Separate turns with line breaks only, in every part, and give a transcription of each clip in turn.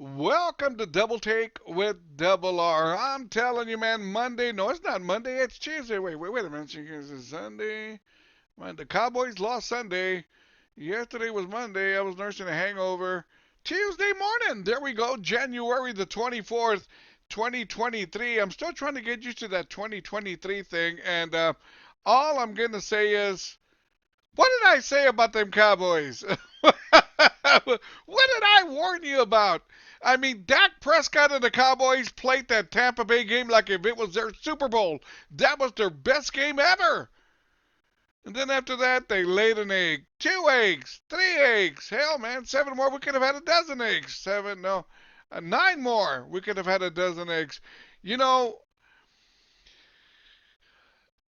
Welcome to Double Take with Double R. I'm telling you, man, Monday. No, it's not Monday. It's Tuesday. Wait a minute. It's Sunday. The Cowboys lost Sunday. Yesterday was Monday. I was nursing a hangover. Tuesday morning. There we go. January the 24th, 2023. I'm still trying to get used to that 2023 thing. And all I'm going to say is, what did I say about them Cowboys? What did I warn you about? I mean, Dak Prescott and the Cowboys played that Tampa Bay game like if it was their Super Bowl. That was their best game ever. And then after that, they laid an egg. 2 eggs. 3 eggs. Hell, man, 7 more. We could have had a dozen eggs. Seven, no. 9 more. We could have had a dozen eggs. You know,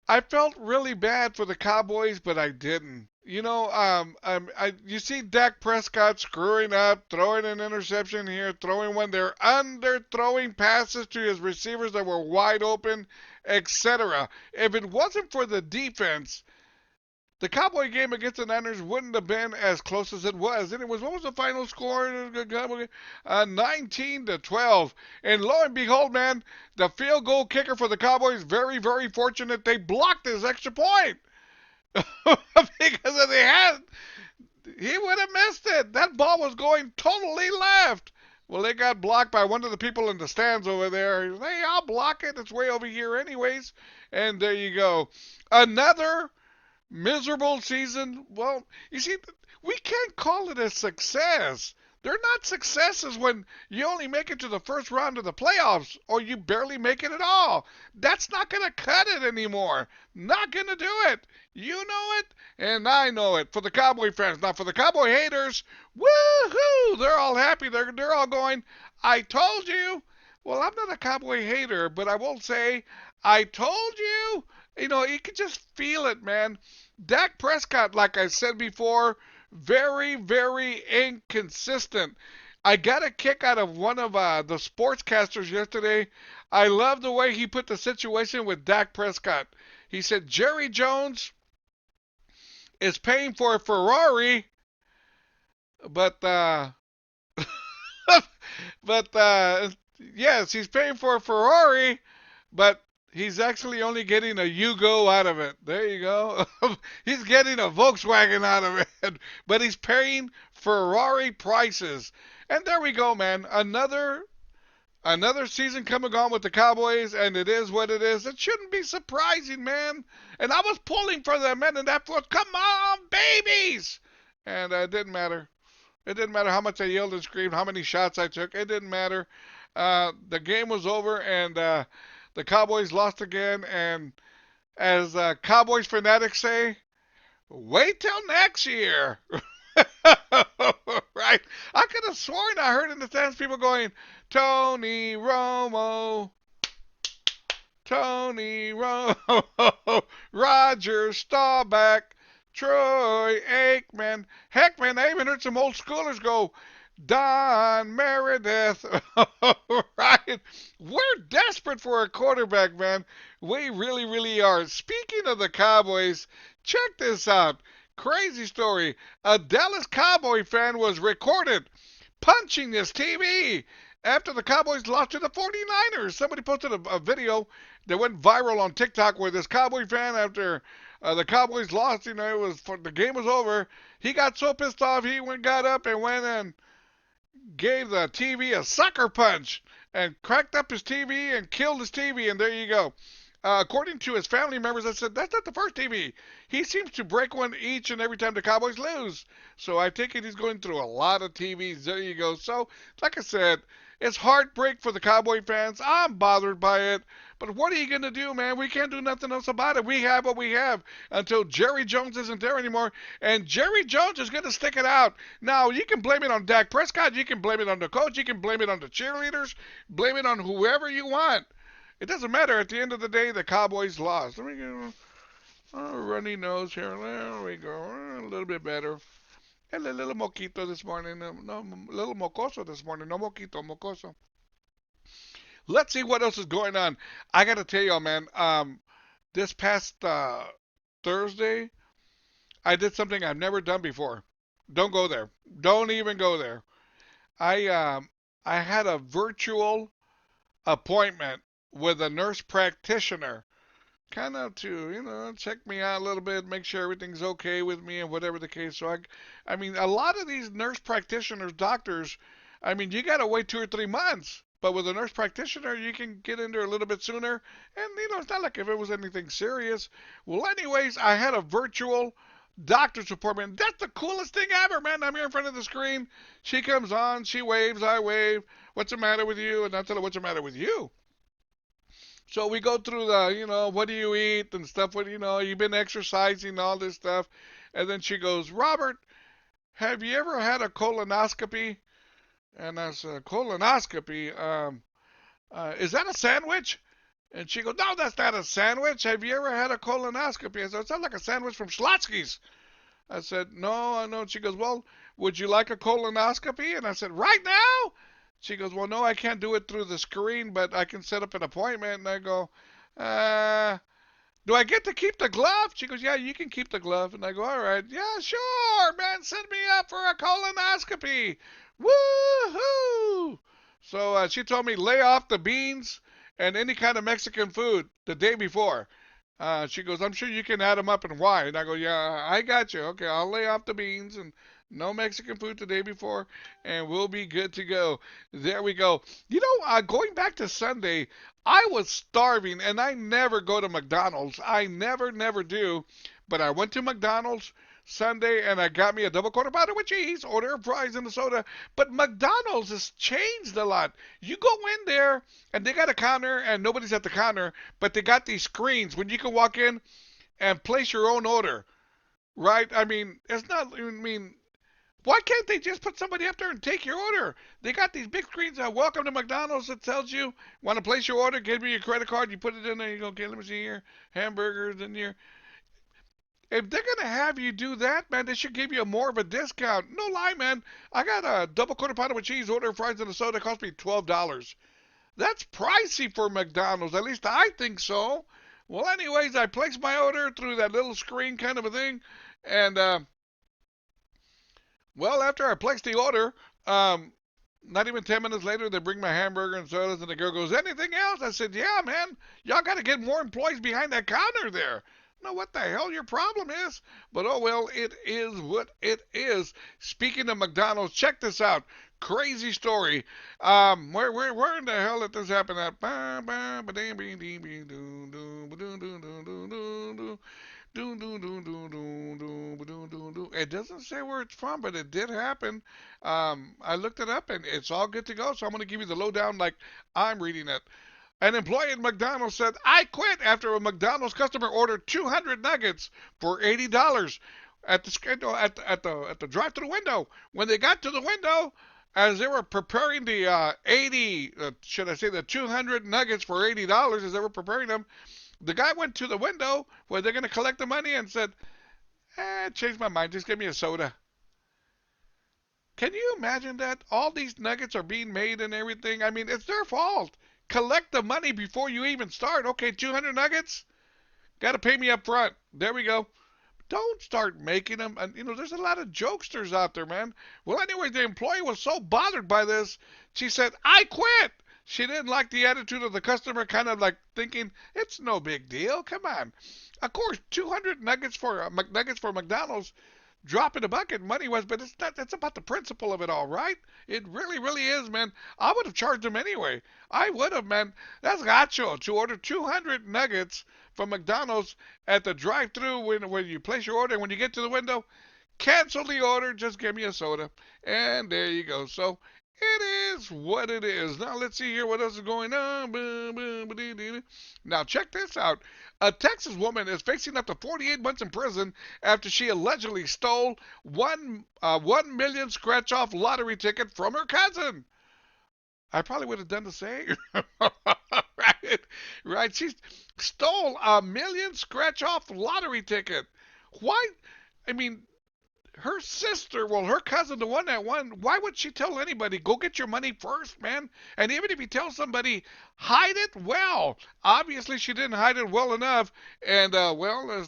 I felt really bad for the Cowboys, but I didn't. You see Dak Prescott screwing up, throwing an interception here, throwing when they're under, throwing passes to his receivers that were wide open, etc. If it wasn't for the defense, the Cowboy game against the Niners wouldn't have been as close as it was. And it was, what was the final score? 19-12. And lo and behold, man, the field goal kicker for the Cowboys, very, very fortunate. They blocked his extra point. Because if they had, he would have missed it. That ball was going totally left. Well, they got blocked by one of the people in the stands over there. Hey, I'll block it. It's way over here anyways. And there you go. Another miserable season. Well, you see, we can't call it a success. They're not successes when you only make it to the first round of the playoffs or you barely make it at all. That's not going to cut it anymore. Not going to do it. You know it, and I know it. For the Cowboy fans, not for the Cowboy haters. Woohoo! They're all happy. They're all going, I told you. Well, I'm not a Cowboy hater, but I will say, I told you. You can just feel it, man. Dak Prescott, like I said before, very, very inconsistent. I got a kick out of one of the sportscasters yesterday. I love the way he put the situation with Dak Prescott. He said Jerry Jones is paying for a Ferrari, but but yes, he's paying for a Ferrari, but he's actually only getting a Yugo out of it. There you go. He's getting a Volkswagen out of it, but he's paying Ferrari prices. And there we go, man. Another season coming on with the Cowboys, and it is what it is. It shouldn't be surprising, man. And I was pulling for them, man, and that was, come on, babies! And it didn't matter. It didn't matter how much I yelled and screamed, how many shots I took. It didn't matter. The game was over, and the Cowboys lost again. And as Cowboys fanatics say, wait till next year. Right? I could have sworn I heard in the stands people going, Tony Romo, Tony Romo, Roger Staubach, Troy Aikman. Heck, man, I even heard some old schoolers go, Don Meredith. Right? We're desperate for a quarterback, man. We really, really are. Speaking of the Cowboys, check this out. Crazy story. A Dallas Cowboy fan was recorded punching his TV after the Cowboys lost to the 49ers. Somebody posted a video that went viral on TikTok where this Cowboy fan, after the Cowboys lost, it was the game was over. He got so pissed off, got up and went and gave the TV a sucker punch and cracked up his TV and killed his TV. And there you go. According to his family members, I said, that's not the first TV. He seems to break one each and every time the Cowboys lose. So I take it he's going through a lot of TVs. There you go. So, like I said, it's heartbreak for the Cowboy fans. I'm bothered by it. But what are you going to do, man? We can't do nothing else about it. We have what we have until Jerry Jones isn't there anymore. And Jerry Jones is going to stick it out. Now, you can blame it on Dak Prescott. You can blame it on the coach. You can blame it on the cheerleaders. Blame it on whoever you want. It doesn't matter. At the end of the day, the Cowboys lost. Let me get a runny nose here. There we go. A little bit better. And a little moquito this morning. No, a little mocoso this morning. No moquito, mocoso. Let's see what else is going on. I got to tell y'all, man. This past Thursday, I did something I've never done before. Don't go there. Don't even go there. I I had a virtual appointment with a nurse practitioner, kind of to, check me out a little bit, make sure everything's okay with me and whatever the case. So I mean, a lot of these nurse practitioners, doctors, I mean, you got to wait 2 or 3 months. But with a nurse practitioner, you can get in there a little bit sooner. And, it's not like if it was anything serious. Well, anyways, I had a virtual doctor's appointment. That's the coolest thing ever, man. I'm here in front of the screen. She comes on, she waves, I wave. What's the matter with you? And I tell her, what's the matter with you? So we go through the, what do you eat and stuff. What, you've been exercising, all this stuff. And then she goes, Robert, have you ever had a colonoscopy? And I said, colonoscopy? Is that a sandwich? And she goes, no, that's not a sandwich. Have you ever had a colonoscopy? I said, it sounds like a sandwich from Schlotsky's. I said, no, I know. She goes, well, would you like a colonoscopy? And I said, right now? She goes, well, no, I can't do it through the screen, but I can set up an appointment. And I go, do I get to keep the glove? She goes, yeah, you can keep the glove. And I go, all right, yeah, sure, man, send me up for a colonoscopy. Woo-hoo! So she told me lay off the beans and any kind of Mexican food the day before. She goes, I'm sure you can add them up and why. And I go, yeah, I got you. Okay, I'll lay off the beans and no Mexican food the day before, and we'll be good to go. There we go. Going back to Sunday, I was starving, and I never go to McDonald's. I never do. But I went to McDonald's Sunday, and I got me a double quarter pounder with cheese, order of fries and a soda. But McDonald's has changed a lot. You go in there, and they got a counter, and nobody's at the counter, but they got these screens when you can walk in and place your own order. Right? I mean, it's not, I mean, why can't they just put somebody up there and take your order? They got these big screens that welcome to McDonald's that tells you, want to place your order, give me your credit card, you put it in there, you go, okay, let me see here, hamburgers in here. If they're going to have you do that, man, they should give you more of a discount. No lie, man. I got a double quarter pounder with cheese, order of fries and a soda, it cost me $12. That's pricey for McDonald's, at least I think so. Well, anyways, I placed my order through that little screen kind of a thing, and, well, after I placed the order, not even 10 minutes later, they bring my hamburger and sodas, and the girl goes, anything else? I said, yeah, man, y'all got to get more employees behind that counter there. Know what the hell your problem is? But oh well, it is what it is. Speaking of McDonald's, check this out. Crazy story. Where in the hell did this happen at? It doesn't say where it's from, but it did happen. I looked it up and it's all good to go. So I'm going to give you the lowdown like I'm reading it. An employee at McDonald's said, I quit after a McDonald's customer ordered 200 nuggets for $80 at the drive-through window. When they got to the window, as they were preparing the 200 nuggets for $80 as they were preparing them, the guy went to the window where they're going to collect the money and said, changed my mind, just give me a soda. Can you imagine that? All these nuggets are being made and everything. I mean, it's their fault. Collect the money before you even start. Okay, 200 nuggets? Got to pay me up front. There we go. Don't start making them. And, there's a lot of jokesters out there, man. Well, anyway, the employee was so bothered by this, she said, I quit. She didn't like the attitude of the customer, kind of like thinking, it's no big deal. Come on. Of course, 200 nuggets for McDonald's, drop in the bucket money-wise, but it's not. That's about the principle of it all, right? It really, really is, man. I would have charged them anyway. I would have, man. That's gacho to order 200 nuggets from McDonald's at the drive-thru when you place your order, and when you get to the window, cancel the order, just give me a soda. And there you go. So it is what it is. Now let's see here what else is going on. Now check this out. A Texas woman is facing up to 48 months in prison after she allegedly stole 1 million scratch-off lottery ticket from her cousin. I probably would have done the same. Right? She stole 1 million scratch-off lottery ticket. Why? I mean, her sister, well, her cousin, the one that won, why would she tell anybody? Go get your money first, man. And even if you tell somebody, hide it well. Obviously, she didn't hide it well enough. And, well,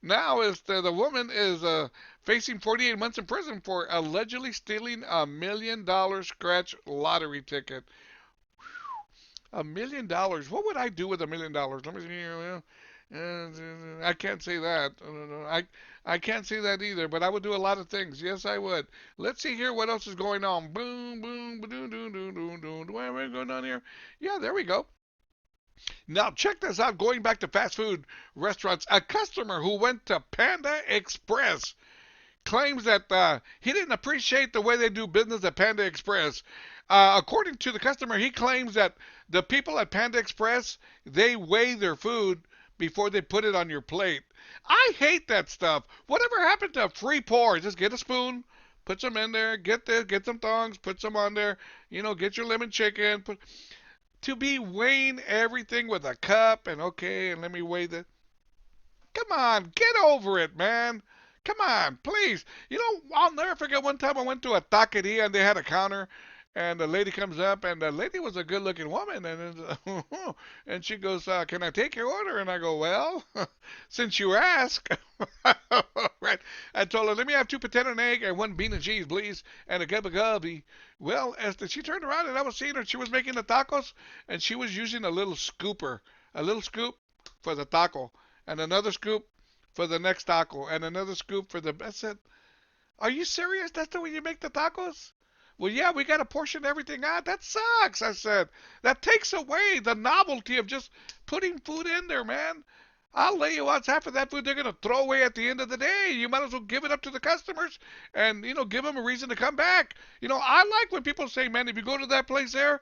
now the woman is facing 48 months in prison for allegedly stealing $1 million scratch lottery ticket. $1 million. What would I do with $1 million? Let me see. I can't say that. I can't say that either. But I would do a lot of things. Yes, I would. Let's see here what else is going on. Boom, boom, boom, boom, boom, boom, boom. What am I going on here? Yeah, there we go. Now check this out. Going back to fast food restaurants, a customer who went to Panda Express claims that he didn't appreciate the way they do business at Panda Express. According to the customer, he claims that the people at Panda Express, they weigh their food before they put it on your plate. I hate that stuff. Whatever happened to free pour? Just get a spoon, put some in there, get some thongs, put some on there, get your lemon chicken. To be weighing everything with a cup and okay, and let me weigh the. Come on, get over it, man. Come on, please. I'll never forget one time I went to a taqueria and they had a counter, and the lady comes up, and the lady was a good-looking woman, and she goes, "Can I take your order?" And I go, "Well, since you ask." Right. I told her, "Let me have 2 potato and egg and 1 bean and cheese, please, and a cup of coffee." Well, she turned around and I was seeing her, she was making the tacos, and she was using a little scooper, a little scoop for the taco, and another scoop for the next taco, and another scoop for the. I said, "Are you serious? That's the way you make the tacos?" "Well, yeah, we got to portion everything out." "That sucks," I said. "That takes away the novelty of just putting food in there, man. I'll lay you out half of that food they're going to throw away at the end of the day. You might as well give it up to the customers and, give them a reason to come back." I like when people say, man, if you go to that place there,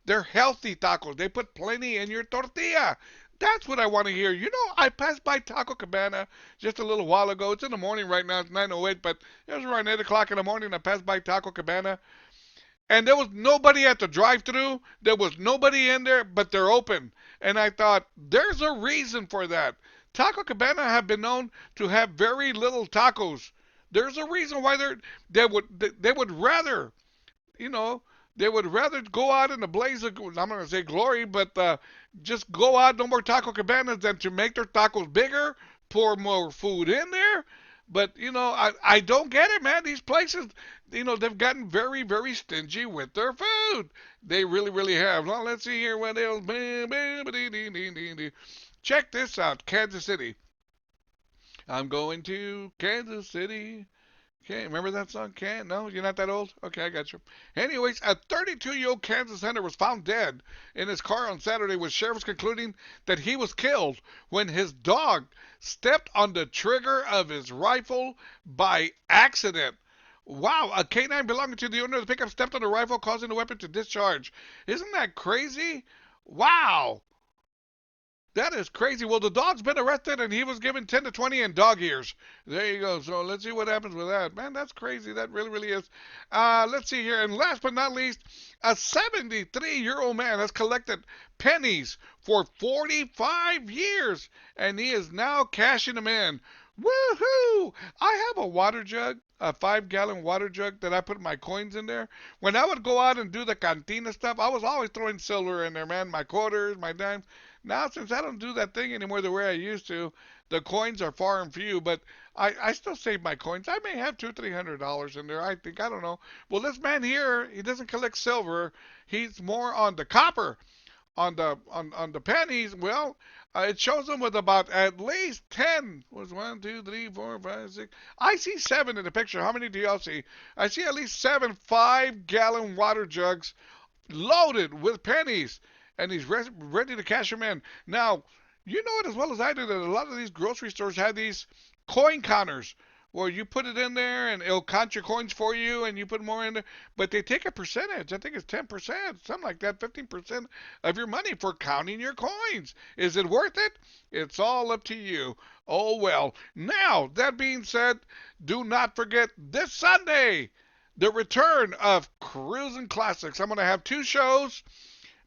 they're healthy tacos. They put plenty in your tortilla. That's what I want to hear. I passed by Taco Cabana just a little while ago. It's in the morning right now. It's 9:08, but it was around 8 o'clock in the morning. I passed by Taco Cabana, and there was nobody at the drive-thru. There was nobody in there, but they're open. And I thought, there's a reason for that. Taco Cabana have been known to have very little tacos. There's a reason why they would rather, you know, they would rather go out in a blaze of, I'm not going to say glory, but just go out, no more Taco Cabanas, than to make their tacos bigger, pour more food in there. But, I don't get it, man. These places, they've gotten very, very stingy with their food. They really, really have. Well, let's see here what else. Check this out, Kansas City. I'm going to Kansas City. Okay, remember that song? Can't? No, you're not that old? Okay, I got you. Anyways, a 32-year-old Kansas senator was found dead in his car on Saturday, with sheriffs concluding that he was killed when his dog stepped on the trigger of his rifle by accident. Wow, a canine belonging to the owner of the pickup stepped on the rifle, causing the weapon to discharge. Isn't that crazy? Wow. That is crazy. Well, the dog's been arrested, and he was given 10 to 20 in dog years. There you go. So let's see what happens with that. Man, that's crazy. That really, really is. Let's see here. And last but not least, a 73-year-old man has collected pennies for 45 years, and he is now cashing them in. Woohoo! I have a water jug, a 5-gallon water jug that I put my coins in there. When I would go out and do the cantina stuff, I was always throwing silver in there, man. My quarters, my dimes. Now, since I don't do that thing anymore the way I used to, the coins are far and few, but I still save my coins. I may have $200-300 in there, I think. I don't know. Well, this man here, he doesn't collect silver. He's more on the copper, on the pennies. Well, it shows him with about at least 10. Was 1, 2, 3, 4, 5, 6. I see 7 in the picture. How many do y'all see? I see at least 7 5-gallon water jugs loaded with pennies, and he's ready to cash them in. Now, you know it as well as I do that a lot of these grocery stores have these coin counters where you put it in there and it'll count your coins for you, and you put more in there. But they take a percentage. I think it's 10%, something like that, 15% of your money for counting your coins. Is it worth it? It's all up to you. Oh, well. Now, that being said, do not forget this Sunday, the return of Cruising Classics. I'm going to have 2 shows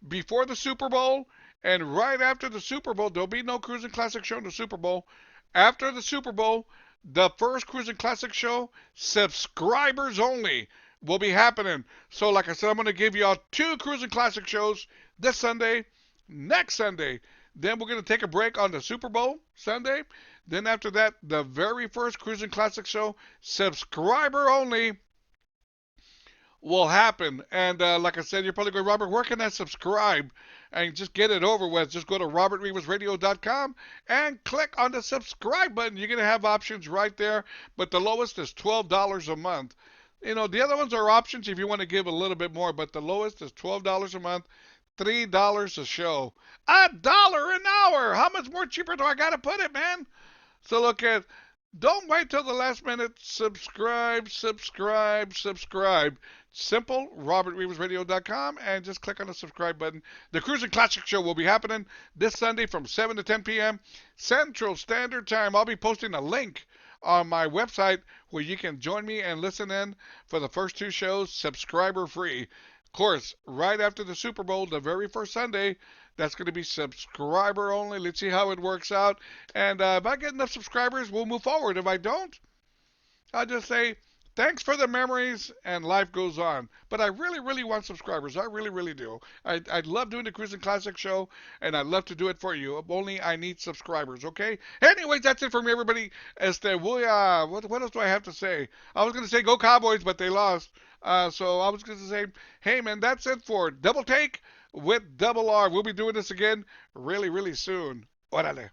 before the Super Bowl, and right after the Super Bowl. There'll be no Cruising Classic show in the Super Bowl. After the Super Bowl, The first Cruising Classic show, subscribers only, will be happening. So, like I said, I'm going to give y'all two Cruising Classic shows this Sunday, next Sunday. Then we're going to take a break on the Super Bowl Sunday. Then after that, the very first Cruising Classic show, subscriber only, will happen. And like I said, you're probably going, Robert, where can I subscribe? And just get it over with. Just go to robertrivasradio.com and click on the subscribe button. You're going to have options right there, but the lowest is $12 a month. You know, the other ones are options if you want to give a little bit more, but the lowest is $12 a month, $3 a show. $1 an hour. How much more cheaper do I got to put it, man? So look at, don't wait till the last minute. Subscribe, subscribe, subscribe. Simple, robertrivasradio.com, and just click on the subscribe button. The Cruising Classic Show will be happening this Sunday from 7 to 10 p.m. Central Standard Time. I'll be posting a link on my website where you can join me and listen in for the first two shows, subscriber free. Of course, right after the Super Bowl, the very first Sunday, that's going to be subscriber only. Let's see how it works out. And if I get enough subscribers, we'll move forward. If I don't, I'll just say, thanks for the memories, and life goes on. But I really, really want subscribers. I really, really do. I love doing the Cruising Classic show, and I love to do it for you. Only I need subscribers, okay? Anyways, that's it for me, everybody. What else do I have to say? I was going to say go Cowboys, but they lost. So I was going to say, hey, man, that's it for Double Take with Double R. We'll be doing this again really, really soon. Órale.